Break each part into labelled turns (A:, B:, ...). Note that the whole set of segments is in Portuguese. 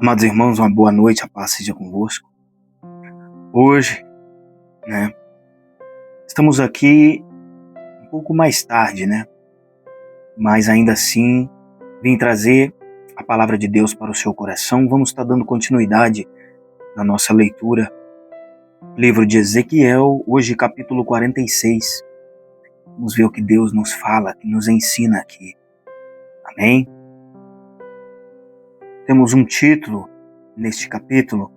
A: Amados irmãos, uma boa noite, a paz seja convosco. Hoje, estamos aqui um pouco mais tarde, mas ainda assim, vim trazer a palavra de Deus para o seu coração. Vamos estar dando continuidade na nossa leitura. Livro de Ezequiel, hoje capítulo 46. Vamos ver o que Deus nos fala, que nos ensina aqui. Amém? Temos um título neste capítulo: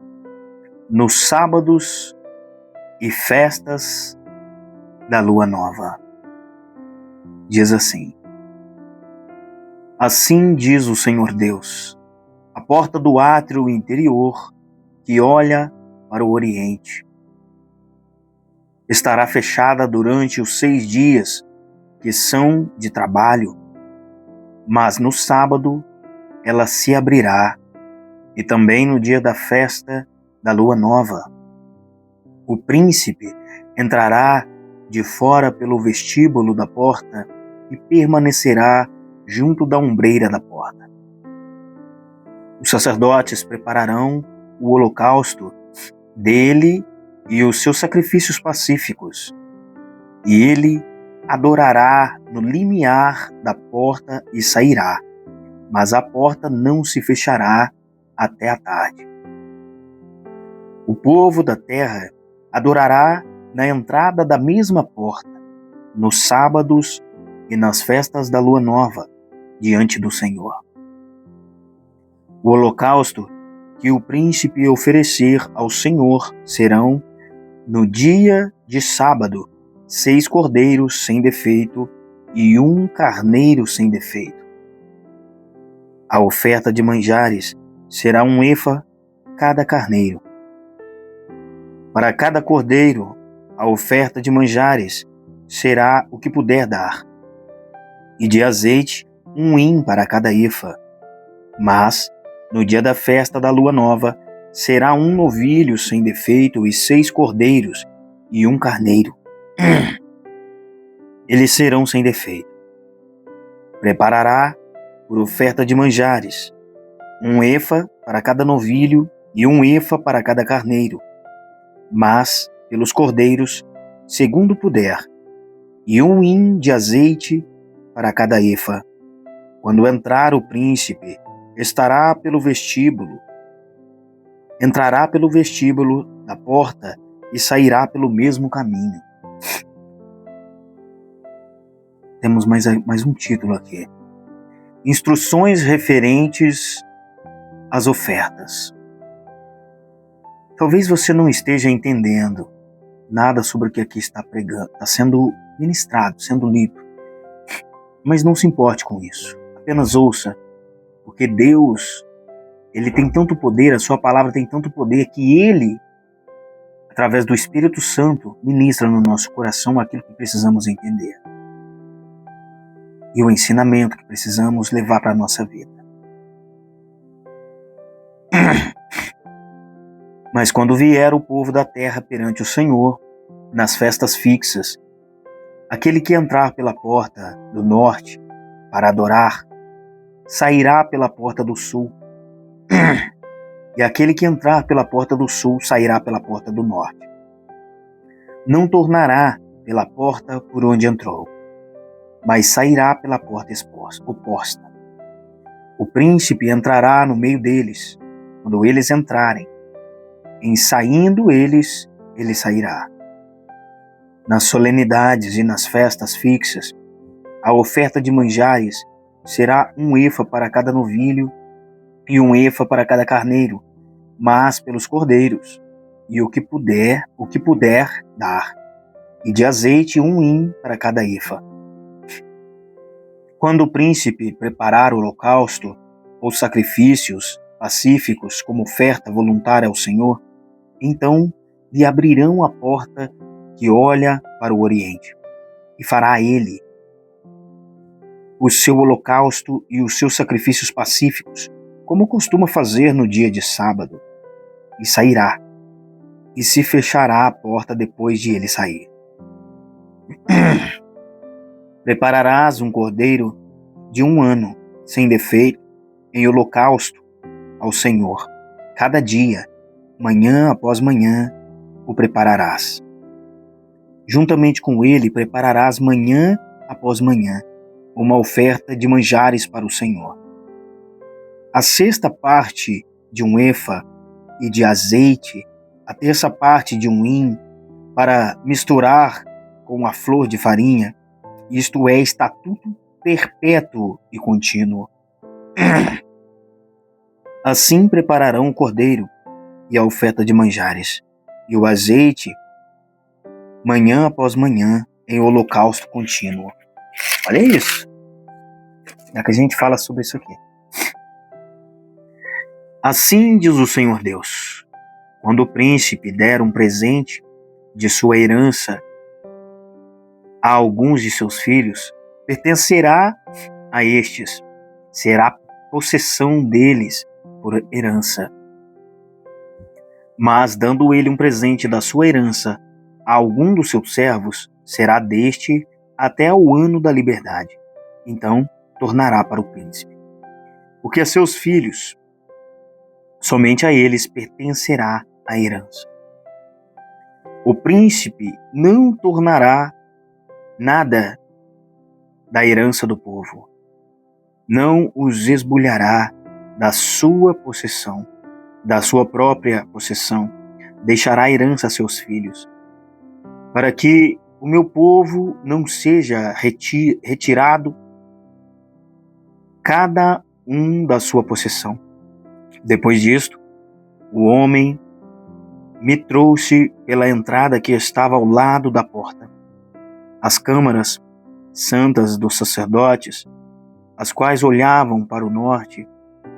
A: Nos sábados e festas da lua nova. Diz assim: Assim diz o Senhor Deus, a porta do átrio interior que olha para o oriente estará fechada durante os 6 dias que são de trabalho, mas no sábado ela se abrirá, e também no dia da festa da lua nova. O príncipe entrará de fora pelo vestíbulo da porta e permanecerá junto da ombreira da porta. Os sacerdotes prepararão o holocausto dele e os seus sacrifícios pacíficos, e ele adorará no limiar da porta e sairá, mas a porta não se fechará até a tarde. O povo da terra adorará na entrada da mesma porta, nos sábados e nas festas da lua nova, diante do Senhor. O holocausto que o príncipe oferecer ao Senhor serão, no dia de sábado, 6 cordeiros sem defeito e 1 carneiro sem defeito. A oferta de manjares será 1 efa cada carneiro. Para cada cordeiro, a oferta de manjares será o que puder dar, e de azeite 1 hin para cada efa. Mas, no dia da festa da lua nova, será 1 novilho sem defeito e 6 cordeiros e 1 carneiro. Eles serão sem defeito. Preparará por oferta de manjares 1 efa para cada novilho e 1 efa para cada carneiro, mas pelos cordeiros, segundo puder, e 1 hin de azeite para cada efa. Quando entrar o príncipe, entrará pelo vestíbulo da porta e sairá pelo mesmo caminho. Temos mais um título aqui: Instruções referentes às ofertas. Talvez você não esteja entendendo nada sobre o que aqui está pregando, está sendo ministrado, sendo lido. Mas não se importe com isso. Apenas ouça, porque Deus, Ele tem tanto poder, a sua palavra tem tanto poder, que Ele, através do Espírito Santo, ministra no nosso coração aquilo que precisamos entender. E o ensinamento que precisamos levar para a nossa vida. Mas quando vier o povo da terra perante o Senhor, nas festas fixas, aquele que entrar pela porta do norte para adorar, sairá pela porta do sul. E aquele que entrar pela porta do sul, sairá pela porta do norte. Não tornará pela porta por onde entrou, mas sairá pela porta oposta. O príncipe entrará no meio deles, quando eles entrarem. Em saindo eles, ele sairá. Nas solenidades e nas festas fixas, a oferta de manjares será 1 efa para cada novilho e 1 efa para cada carneiro, mas pelos cordeiros, e o que puder dar, e de azeite 1 hin para cada efa. Quando o príncipe preparar o holocausto ou sacrifícios pacíficos como oferta voluntária ao Senhor, então lhe abrirão a porta que olha para o oriente, e fará ele o seu holocausto e os seus sacrifícios pacíficos, como costuma fazer no dia de sábado, e sairá, e se fechará a porta depois de ele sair. Prepararás um cordeiro de 1 ano, sem defeito, em holocausto ao Senhor. Cada dia, manhã após manhã, o prepararás. Juntamente com ele prepararás manhã após manhã uma oferta de manjares para o Senhor. A sexta parte de um efa e de azeite, a terça parte de um hin, para misturar com a flor de farinha, isto é estatuto perpétuo e contínuo. Assim prepararão o cordeiro e a oferta de manjares, e o azeite, manhã após manhã, em holocausto contínuo. Olha isso. É que a gente fala sobre isso aqui. Assim diz o Senhor Deus: quando o príncipe der um presente de sua herança a alguns de seus filhos, pertencerá a estes, será possessão deles por herança. Mas dando ele um presente da sua herança a algum dos seus servos, será deste até o ano da liberdade. Então tornará para o príncipe. Porque a seus filhos, somente a eles pertencerá a herança. O príncipe não tornará nada da herança do povo, não os esbulhará da sua possessão, da sua própria possessão, deixará herança a seus filhos, para que o meu povo não seja retirado cada um da sua possessão. Depois disto, o homem me trouxe pela entrada que estava ao lado da porta. As câmaras santas dos sacerdotes, as quais olhavam para o norte,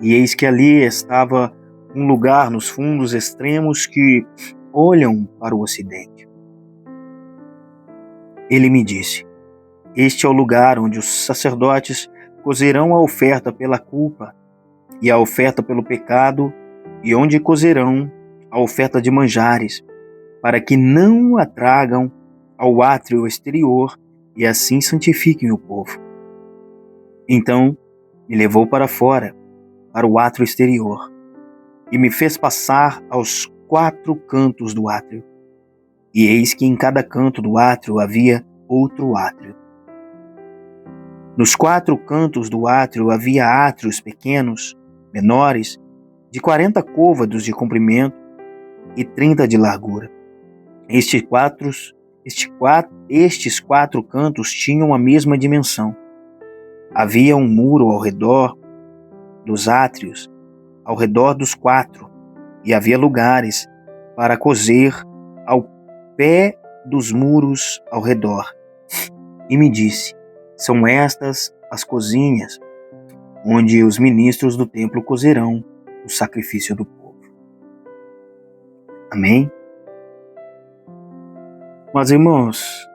A: e eis que ali estava um lugar nos fundos extremos que olham para o ocidente. Ele me disse: este é o lugar onde os sacerdotes cozerão a oferta pela culpa e a oferta pelo pecado, e onde cozerão a oferta de manjares, para que não a tragam ao átrio exterior e assim santifiquem o povo. Então me levou para fora, para o átrio exterior, e me fez passar aos 4 cantos do átrio. E eis que em cada canto do átrio havia outro átrio. Nos 4 cantos do átrio havia átrios pequenos, menores, de 40 côvados de comprimento e 30 de largura. Estes quatro cantos tinham a mesma dimensão. Havia um muro ao redor dos átrios, ao redor dos 4, e havia lugares para cozer ao pé dos muros ao redor. E me disse: são estas as cozinhas, onde os ministros do templo cozerão o sacrifício do povo. Amém? Mas, irmãos,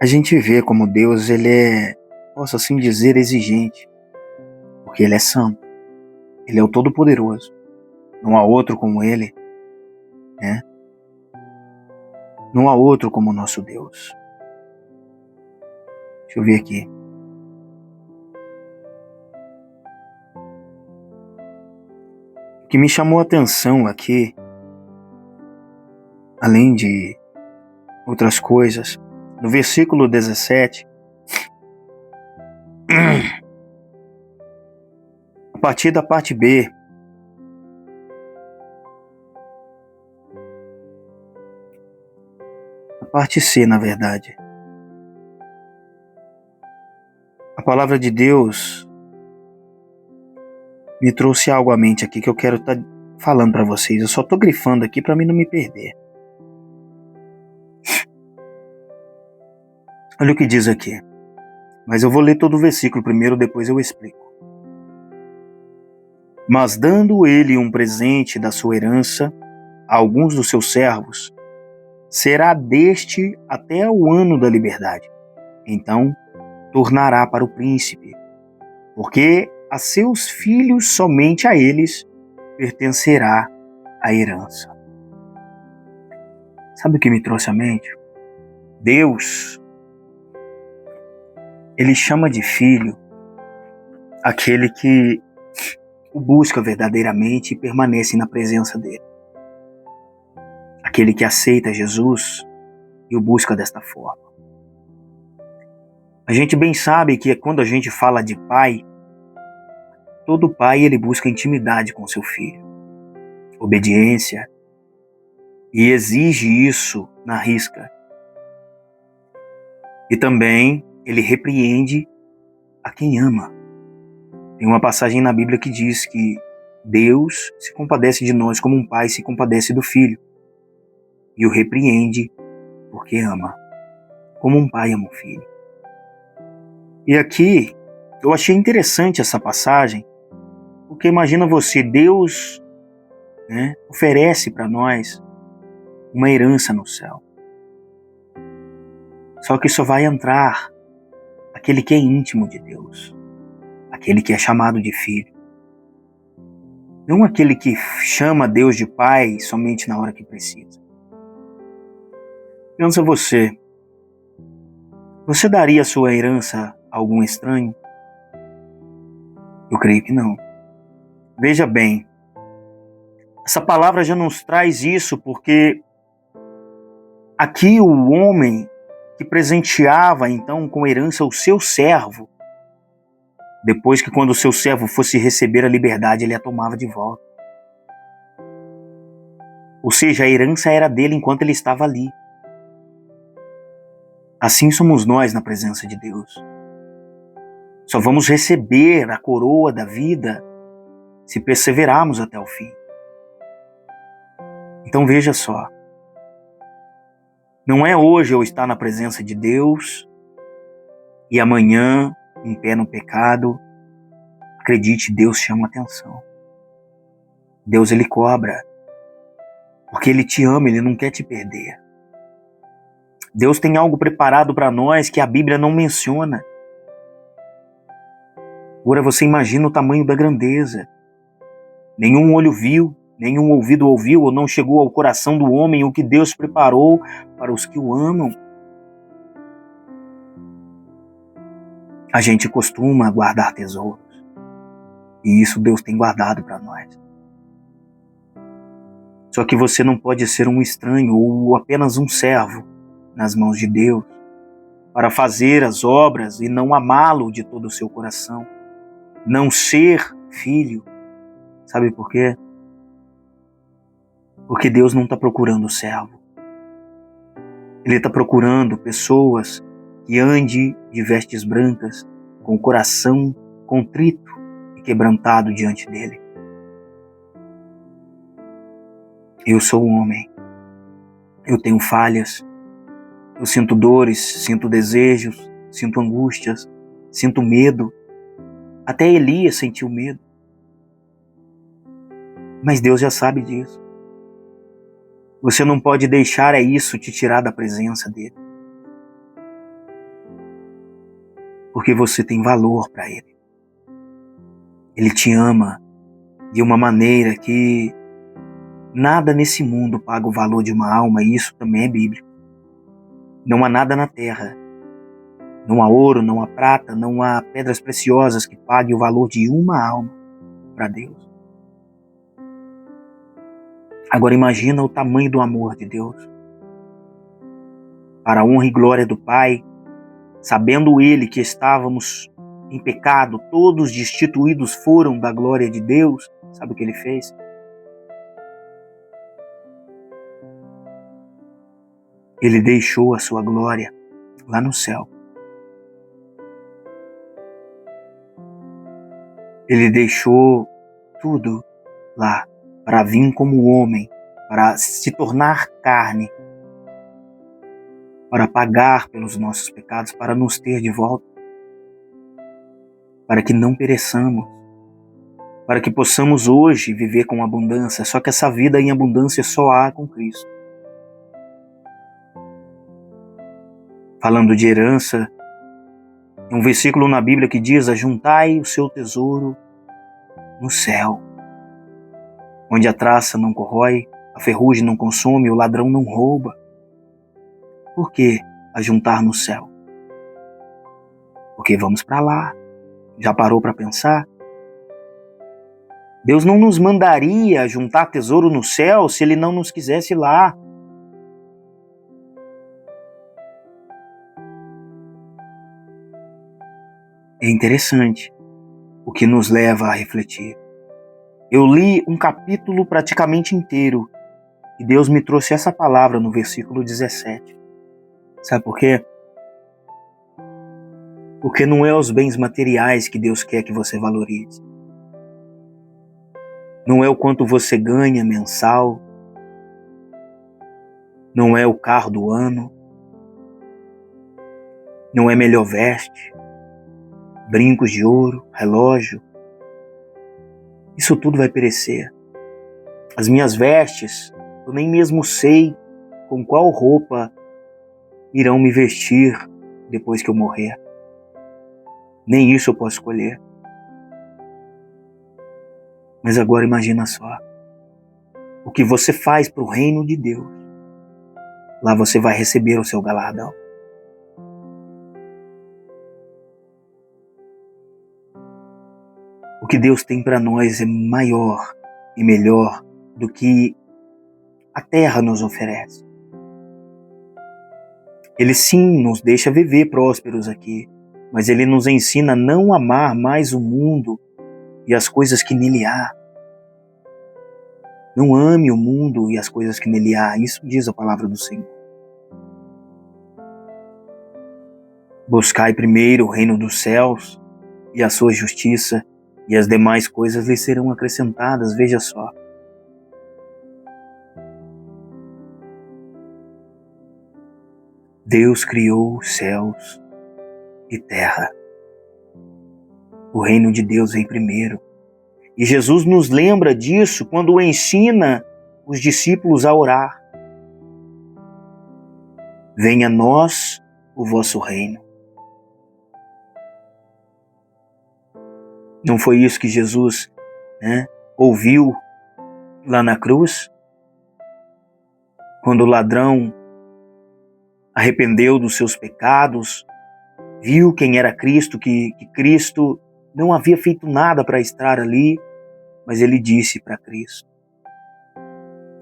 A: a gente vê como Deus, ele é, posso assim dizer, exigente, porque ele é santo, ele é o Todo-Poderoso, não há outro como ele, né? Não há outro como o nosso Deus. Deixa eu ver aqui. O que me chamou a atenção aqui, além de outras coisas, no versículo 17, a partir da parte B, a parte C, na verdade, a palavra de Deus me trouxe algo à mente aqui que eu quero estar falando para vocês. Eu só estou grifando aqui para mim não me perder. Olha o que diz aqui. Mas eu vou ler todo o versículo primeiro, depois eu explico. Mas dando ele um presente da sua herança a alguns dos seus servos, será deste até o ano da liberdade. Então tornará para o príncipe, porque a seus filhos, somente a eles, pertencerá a herança. Sabe o que me trouxe à mente? Deus, ele chama de filho aquele que o busca verdadeiramente e permanece na presença dele. Aquele que aceita Jesus e o busca desta forma. A gente bem sabe que quando a gente fala de pai, todo pai ele busca intimidade com seu filho, obediência, e exige isso na risca. E também ele repreende a quem ama. Tem uma passagem na Bíblia que diz que Deus se compadece de nós como um pai se compadece do filho e o repreende porque ama, como um pai ama um filho. E aqui eu achei interessante essa passagem, porque imagina você, Deus, oferece para nós uma herança no céu. Só que só vai entrar aquele que é íntimo de Deus, aquele que é chamado de filho. Não aquele que chama Deus de pai somente na hora que precisa. Pensa você daria sua herança a algum estranho? Eu creio que não. Veja bem, essa palavra já nos traz isso porque aqui o homem que presenteava então com herança o seu servo, depois que quando o seu servo fosse receber a liberdade, ele a tomava de volta. Ou seja, a herança era dele enquanto ele estava ali. Assim somos nós na presença de Deus. Só vamos receber a coroa da vida se perseverarmos até o fim. Então veja só. Não é hoje eu estar na presença de Deus e amanhã, em pé no pecado. Acredite, Deus chama atenção. Deus ele cobra. Porque ele te ama, ele não quer te perder. Deus tem algo preparado para nós que a Bíblia não menciona. Agora você imagina o tamanho da grandeza. Nenhum olho viu, nenhum ouvido ouviu ou não chegou ao coração do homem o que Deus preparou para os que o amam. A gente costuma guardar tesouros. E isso Deus tem guardado para nós. Só que você não pode ser um estranho ou apenas um servo nas mãos de Deus para fazer as obras e não amá-lo de todo o seu coração. Não ser filho. Sabe por quê? Porque Deus não está procurando servo. Ele está procurando pessoas que andem de vestes brancas, com o coração contrito e quebrantado diante dele. Eu sou um homem. Eu tenho falhas. Eu sinto dores, sinto desejos, sinto angústias, sinto medo. Até Elias sentiu medo. Mas Deus já sabe disso. Você não pode deixar isso te tirar da presença dele. Porque você tem valor para ele. Ele te ama de uma maneira que nada nesse mundo paga o valor de uma alma, e isso também é bíblico. Não há nada na terra, não há ouro, não há prata, não há pedras preciosas que paguem o valor de uma alma para Deus. Agora imagina o tamanho do amor de Deus. Para a honra e glória do Pai, sabendo ele que estávamos em pecado, todos destituídos foram da glória de Deus. Sabe o que ele fez? Ele deixou a sua glória lá no céu. Ele deixou tudo lá para vir como homem, para se tornar carne, para pagar pelos nossos pecados, para nos ter de volta, para que não pereçamos, para que possamos hoje viver com abundância, só que essa vida em abundância só há com Cristo. Falando de herança, tem um versículo na Bíblia que diz: ajuntai o seu tesouro no céu, onde a traça não corrói, a ferrugem não consome, o ladrão não rouba. Por que ajuntar no céu? Porque vamos para lá. Já parou para pensar? Deus não nos mandaria juntar tesouro no céu se Ele não nos quisesse lá. É interessante, o que nos leva a refletir. Eu li um capítulo praticamente inteiro e Deus me trouxe essa palavra no versículo 17. Sabe por quê? Porque não é os bens materiais que Deus quer que você valorize. Não é o quanto você ganha mensal. Não é o carro do ano. Não é melhor veste, brincos de ouro, relógio. Isso tudo vai perecer. As minhas vestes, eu nem mesmo sei com qual roupa irão me vestir depois que eu morrer. Nem isso eu posso escolher. Mas agora imagina só. O que você faz para o reino de Deus. Lá você vai receber o seu galardão. O que Deus tem para nós é maior e melhor do que a terra nos oferece. Ele sim nos deixa viver prósperos aqui, mas Ele nos ensina a não amar mais o mundo e as coisas que nele há. Não ame o mundo e as coisas que nele há. Isso diz a palavra do Senhor. Buscai primeiro o reino dos céus e a sua justiça, e as demais coisas lhe serão acrescentadas. Veja só. Deus criou céus e terra. O reino de Deus vem primeiro. E Jesus nos lembra disso quando ensina os discípulos a orar. Venha a nós o vosso reino. Não foi isso que Jesus ouviu lá na cruz? Quando o ladrão arrependeu dos seus pecados, viu quem era Cristo, que Cristo não havia feito nada para estar ali, mas ele disse para Cristo: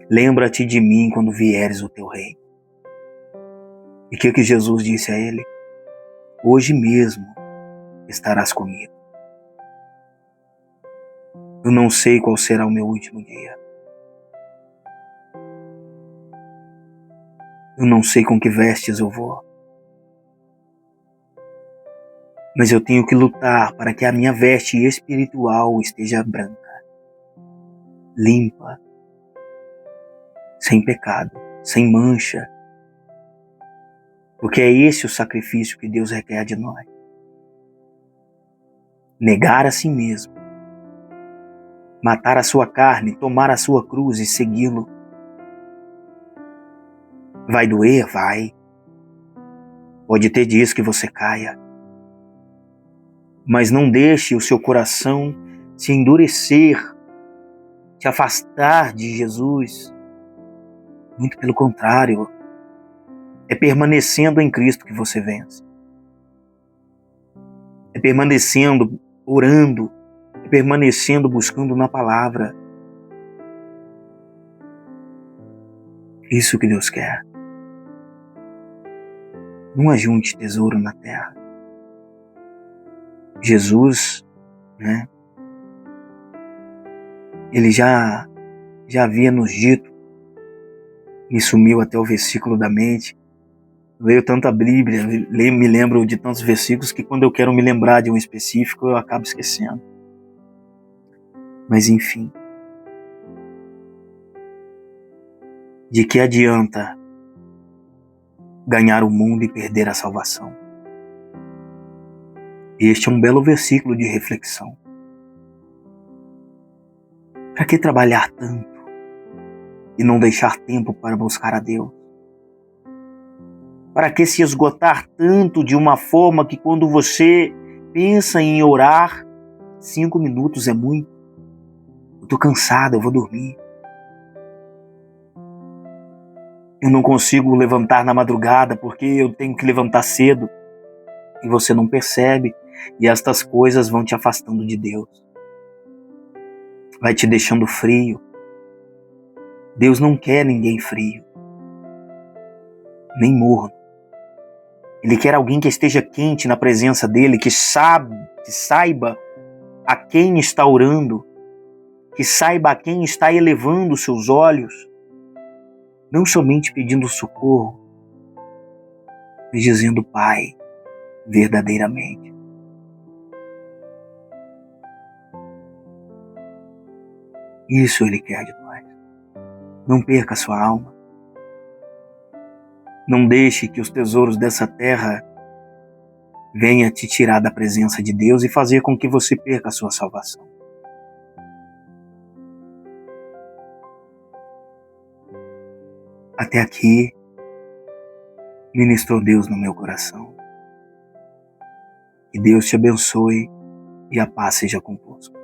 A: lembra-te de mim quando vieres o teu reino. E o que Jesus disse a ele? Hoje mesmo estarás comigo. Eu não sei qual será o meu último dia. Eu não sei com que vestes eu vou. Mas eu tenho que lutar para que a minha veste espiritual esteja branca, limpa, sem pecado, sem mancha. Porque é esse o sacrifício que Deus requer de nós. Negar a si mesmo, matar a sua carne, tomar a sua cruz e segui-lo. Vai doer? Vai. Pode ter dias que você caia. Mas não deixe o seu coração se endurecer, se afastar de Jesus. Muito pelo contrário, é permanecendo em Cristo que você vence. É permanecendo, orando, é permanecendo, buscando na palavra. Isso que Deus quer. Não ajunte tesouro na terra. Jesus, ele já havia nos dito, me sumiu até o versículo da mente. Leio tanta Bíblia, me lembro de tantos versículos que quando eu quero me lembrar de um específico, eu acabo esquecendo. Mas enfim, de que adianta ganhar o mundo e perder a salvação? Este é um belo versículo de reflexão. Para que trabalhar tanto e não deixar tempo para buscar a Deus? Para que se esgotar tanto de uma forma que quando você pensa em orar, 5 minutos é muito? Eu estou cansado, eu vou dormir. Eu não consigo levantar na madrugada porque eu tenho que levantar cedo. E você não percebe. E estas coisas vão te afastando de Deus. vai te deixando frio. Deus não quer ninguém frio, nem morno. Ele quer alguém que esteja quente na presença dele, que saiba a quem está orando, que saiba a quem está elevando seus olhos, não somente pedindo socorro, mas dizendo Pai, verdadeiramente. Isso Ele quer de nós. Não perca a sua alma. Não deixe que os tesouros dessa terra venham te tirar da presença de Deus e fazer com que você perca a sua salvação. Até aqui, ministrou Deus no meu coração. Que Deus te abençoe e a paz seja convosco.